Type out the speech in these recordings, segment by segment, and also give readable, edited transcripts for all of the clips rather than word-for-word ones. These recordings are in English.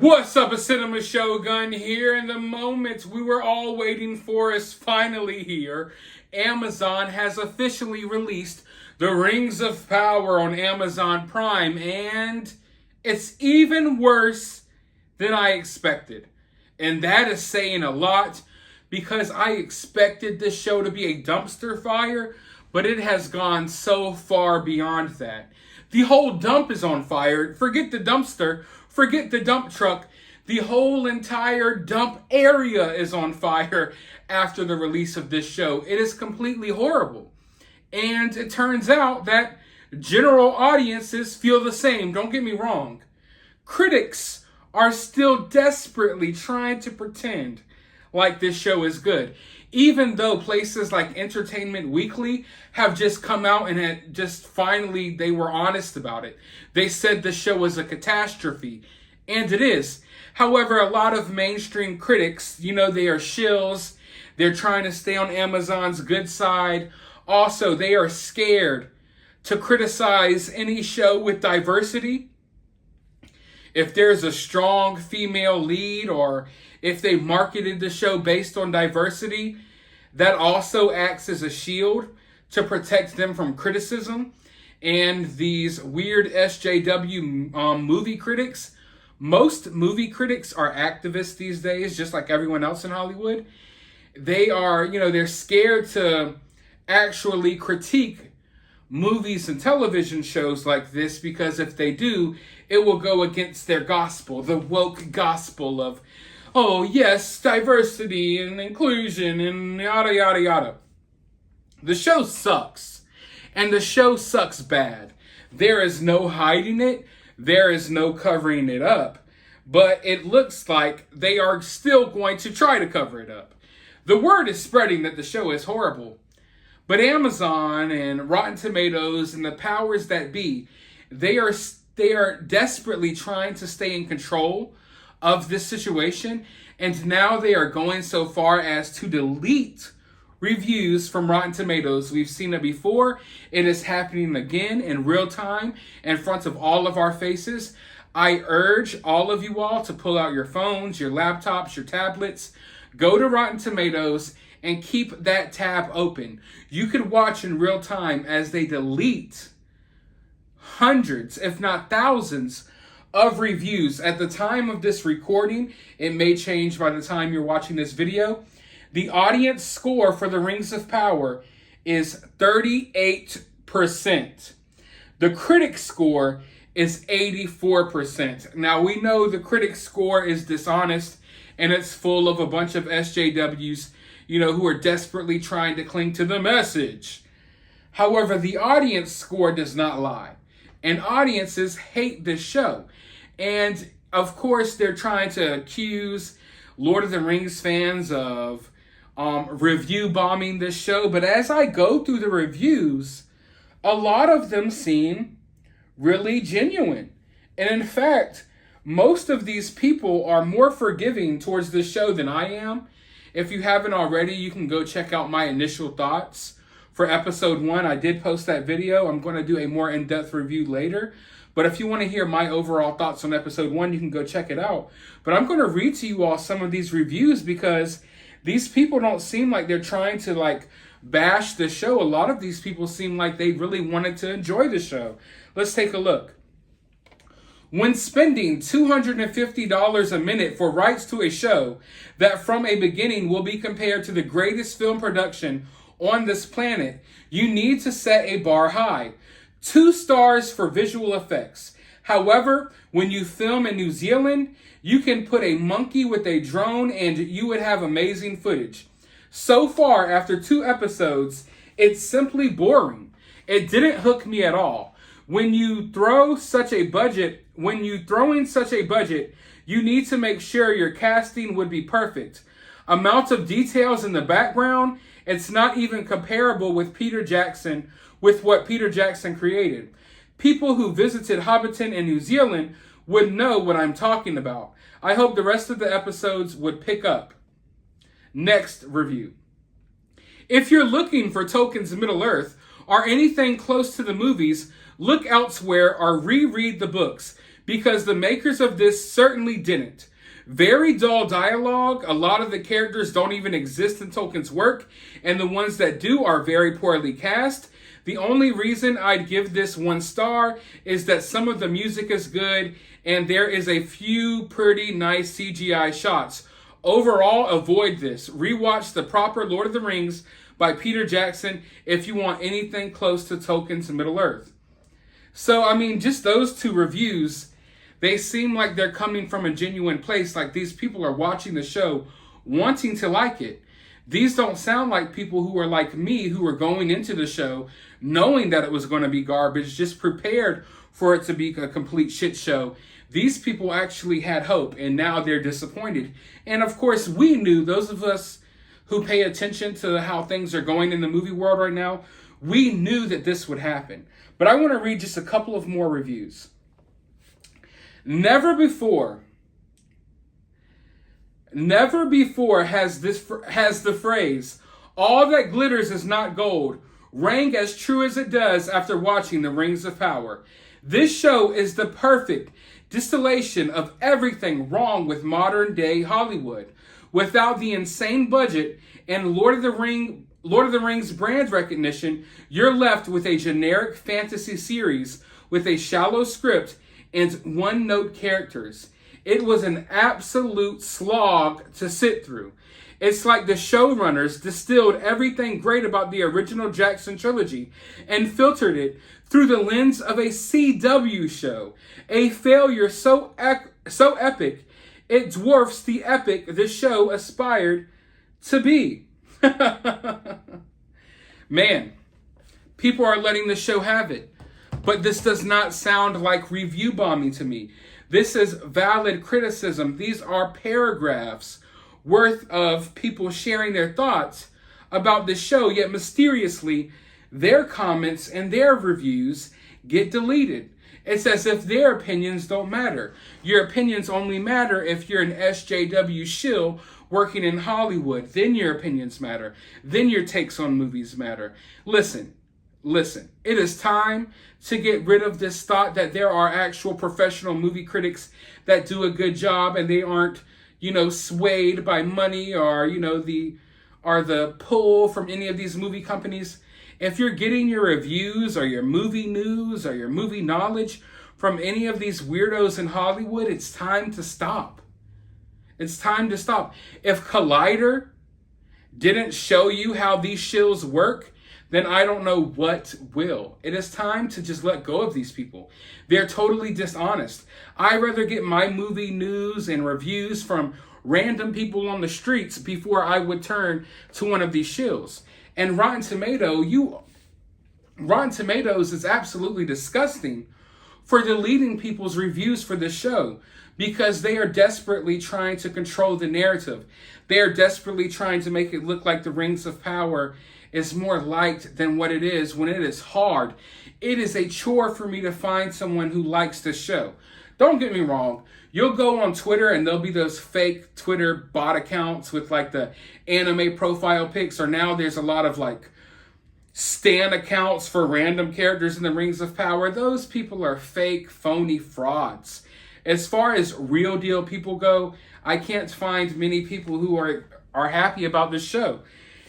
What's up, a Cinema Shogun here, and the moment we were all waiting for is finally here. Amazon has officially released The Rings of Power on Amazon Prime, and it's even worse than I expected. And that is saying a lot, because I expected this show to be a dumpster fire, but it has gone so far beyond that. The whole dump is on fire. Forget the dumpster. Forget the dump truck. The whole entire dump area is on fire after the release of this show. It is completely horrible. And it turns out that general audiences feel the same. Don't get me wrong. Critics are still desperately trying to pretend like this show is good. Even though places like Entertainment Weekly have just come out and had just finally, they were honest about it. They said the show was a catastrophe, and it is. However, a lot of mainstream critics, they are shills. They're trying to stay on Amazon's good side. Also, they are scared to criticize any show with diversity. If there's a strong female lead, or if they marketed the show based on diversity, that also acts as a shield to protect them from criticism. And these weird SJW movie critics, most movie critics are activists these days, just like everyone else in Hollywood. They are, they're scared to actually critique movies and television shows like this, because if they do, it will go against their gospel, the woke gospel of, oh yes, diversity and inclusion and yada yada yada. The show sucks, and the show sucks bad. There is no hiding it. There is no covering it up. But it looks like they are still going to try to cover it up. The word is spreading that the show is horrible. But Amazon and Rotten Tomatoes and the powers that be, they are desperately trying to stay in control of this situation. And now they are going so far as to delete reviews from Rotten Tomatoes. We've seen it before. It is happening again in real time in front of all of our faces. I urge all of you all to pull out your phones, your laptops, your tablets, go to Rotten Tomatoes, and keep that tab open. You could watch in real time as they delete hundreds, if not thousands, of reviews. At the time of this recording, it may change by the time you're watching this video. The audience score for The Rings of Power is 38%. The critic score is 84%. Now, we know the critic score is dishonest, and it's full of a bunch of SJWs, who are desperately trying to cling to the message. However, the audience score does not lie. And audiences hate this show. And, of course, they're trying to accuse Lord of the Rings fans of review bombing this show. But as I go through the reviews, a lot of them seem really genuine. And in fact, most of these people are more forgiving towards this show than I am. If you haven't already, you can go check out my initial thoughts for episode 1. I did post that video. I'm going to do a more in-depth review later. But if you want to hear my overall thoughts on episode 1, you can go check it out. But I'm going to read to you all some of these reviews, because these people don't seem like they're trying to bash the show. A lot of these people seem like they really wanted to enjoy the show. Let's take a look. When spending $250 a minute for rights to a show that from a beginning will be compared to the greatest film production on this planet, you need to set a bar high. 2 stars for visual effects. However, when you film in New Zealand, you can put a monkey with a drone and you would have amazing footage. So far, after 2 episodes, it's simply boring. It didn't hook me at all. When you throw in such a budget, you need to make sure your casting would be perfect. Amount of details in the background, it's not even comparable with what Peter Jackson created. People who visited Hobbiton in New Zealand would know what I'm talking about. I hope the rest of the episodes would pick up. Next review. If you're looking for Tolkien's Middle-earth or anything close to the movies, look elsewhere or reread the books, because the makers of this certainly didn't. Very dull dialogue. A lot of the characters don't even exist in Tolkien's work, and the ones that do are very poorly cast. The only reason I'd give this 1 star is that some of the music is good, and there is a few pretty nice CGI shots. Overall, avoid this. Rewatch the proper Lord of the Rings by Peter Jackson if you want anything close to Tolkien's Middle-earth. So, I mean, just those 2 reviews, they seem like they're coming from a genuine place. Like, these people are watching the show wanting to like it. These don't sound like people who are like me, who are going into the show knowing that it was going to be garbage, just prepared for it to be a complete shit show. These people actually had hope, and now they're disappointed. And of course, we knew, those of us who pay attention to how things are going in the movie world right now, we knew that this would happen. But I want to read just a couple of more reviews. Never before has the phrase, "all that glitters is not gold," rang as true as it does after watching The Rings of Power. This show is the perfect distillation of everything wrong with modern day Hollywood. Without the insane budget and Lord of the Rings brand recognition, you're left with a generic fantasy series with a shallow script and one-note characters. It was an absolute slog to sit through. It's like the showrunners distilled everything great about the original Jackson trilogy and filtered it through the lens of a CW show. A failure so epic, it dwarfs the epic the show aspired to be. Man, people are letting the show have it. But this does not sound like review bombing to me. This is valid criticism. These are paragraphs worth of people sharing their thoughts about the show, yet mysteriously, their comments and their reviews get deleted. It's as if their opinions don't matter. Your opinions only matter if you're an SJW shill working in Hollywood. Then your opinions matter. Then your takes on movies matter. Listen. It is time to get rid of this thought that there are actual professional movie critics that do a good job and they aren't, swayed by money or, the pull from any of these movie companies. If you're getting your reviews or your movie news or your movie knowledge from any of these weirdos in Hollywood, it's time to stop. It's time to stop. If Collider didn't show you how these shills work, then I don't know what will. It is time to just let go of these people. They're totally dishonest. I'd rather get my movie news and reviews from random people on the streets before I would turn to one of these shills. And Rotten Tomatoes is absolutely disgusting for deleting people's reviews for this show because they are desperately trying to control the narrative. They are desperately trying to make it look like The Rings of Power is more liked than what it is when it is hard. It is a chore for me to find someone who likes the show. Don't get me wrong. You'll go on Twitter and there'll be those fake Twitter bot accounts with like the anime profile pics, or now there's a lot of like stan accounts for random characters in The Rings of Power. Those people are fake, phony frauds. As far as real deal people go, I can't find many people who are happy about this show.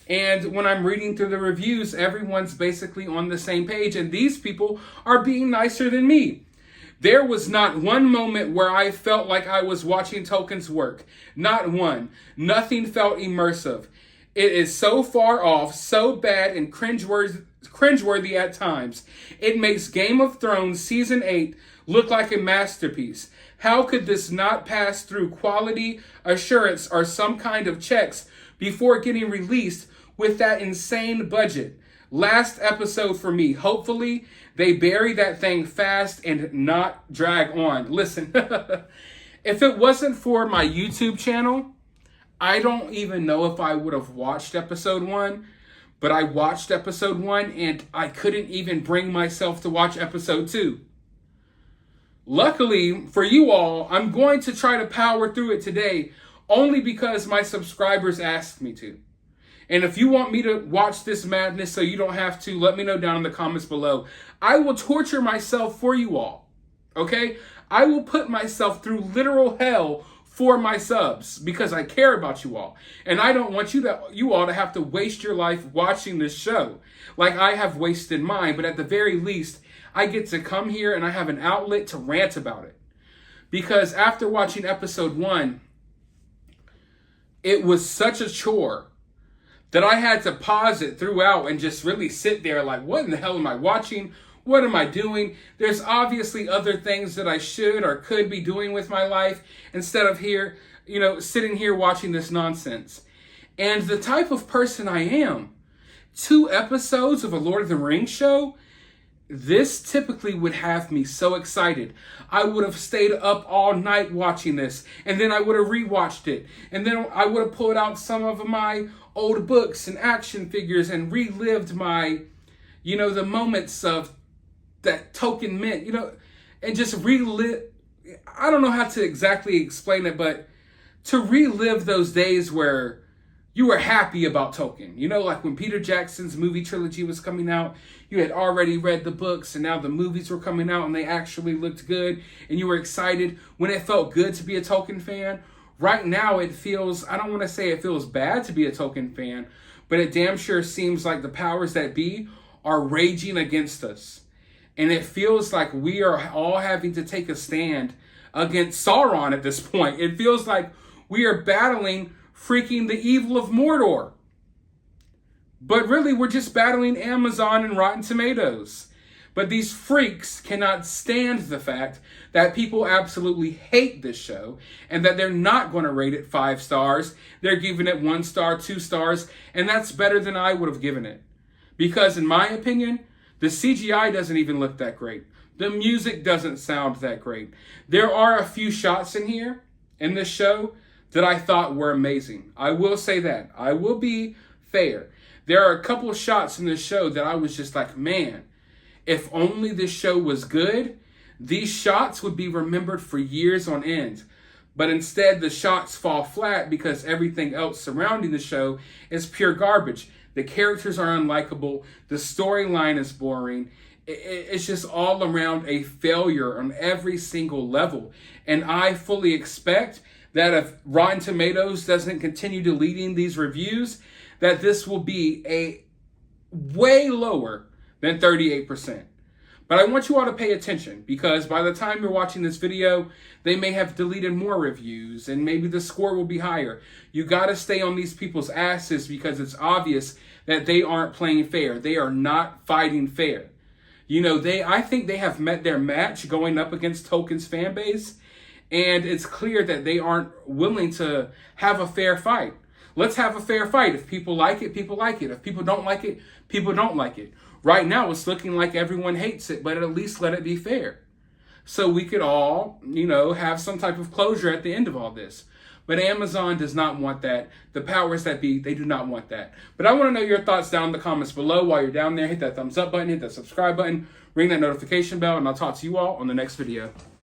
And when I'm reading through the reviews, everyone's basically on the same page, and these people are being nicer than me. There was not one moment where I felt like I was watching Tolkien's work. Not one. Nothing felt immersive. It is so far off, so bad, and cringeworthy at times. It makes Game of Thrones Season 8 look like a masterpiece. How could this not pass through quality assurance or some kind of checks before getting released with that insane budget? Last episode for me. Hopefully, they bury that thing fast and not drag on. Listen, if it wasn't for my YouTube channel, I don't even know if I would have watched episode 1, but I watched episode 1 and I couldn't even bring myself to watch episode 2. Luckily for you all, I'm going to try to power through it today only because my subscribers asked me to. And if you want me to watch this madness so you don't have to, let me know down in the comments below. I will torture myself for you all. Okay? I will put myself through literal hell for my subs because I care about you all. And I don't want you all to have to waste your life watching this show like I have wasted mine. But at the very least, I get to come here and I have an outlet to rant about it. Because after watching episode 1, it was such a chore that I had to pause it throughout and just really sit there like, what in the hell am I watching? What am I doing? There's obviously other things that I should or could be doing with my life instead of here, sitting here watching this nonsense. And the type of person I am, 2 episodes of a Lord of the Rings show, this typically would have me so excited. I would have stayed up all night watching this, and then I would have rewatched it, and then I would have pulled out some of my old books and action figures and relived my, the moments of that Tolkien meant, and just relive. I don't know how to exactly explain it, but to relive those days where you were happy about Tolkien. Like when Peter Jackson's movie trilogy was coming out, you had already read the books and now the movies were coming out and they actually looked good and you were excited when it felt good to be a Tolkien fan. Right now it feels, I don't want to say it feels bad to be a Tolkien fan, but it damn sure seems like the powers that be are raging against us. And it feels like we are all having to take a stand against Sauron at this point. It feels like we are battling freaking the evil of Mordor. But really, we're just battling Amazon and Rotten Tomatoes. But these freaks cannot stand the fact that people absolutely hate this show and that they're not going to rate it 5 stars. They're giving it 1 star, 2 stars, and that's better than I would have given it. Because in my opinion, the CGI doesn't even look that great. The music doesn't sound that great. There are a few shots in here, in this show, that I thought were amazing. I will say that. I will be fair. There are a couple of shots in this show that I was just like, man, if only this show was good, these shots would be remembered for years on end. But instead, the shots fall flat because everything else surrounding the show is pure garbage. The characters are unlikable. The storyline is boring. It's just all around a failure on every single level. And I fully expect that if Rotten Tomatoes doesn't continue deleting these reviews, that this will be a way lower than 38%. But I want you all to pay attention because by the time you're watching this video, they may have deleted more reviews and maybe the score will be higher. You got to stay on these people's asses because it's obvious that they aren't playing fair. They are not fighting fair. I think they have met their match going up against Tolkien's fan base. And it's clear that they aren't willing to have a fair fight. Let's have a fair fight. If people like it, people like it. If people don't like it, people don't like it. Right now, it's looking like everyone hates it, but at least let it be fair. So we could all, have some type of closure at the end of all this. But Amazon does not want that. The powers that be, they do not want that. But I want to know your thoughts down in the comments below. While you're down there, hit that thumbs up button, hit that subscribe button, ring that notification bell, and I'll talk to you all on the next video.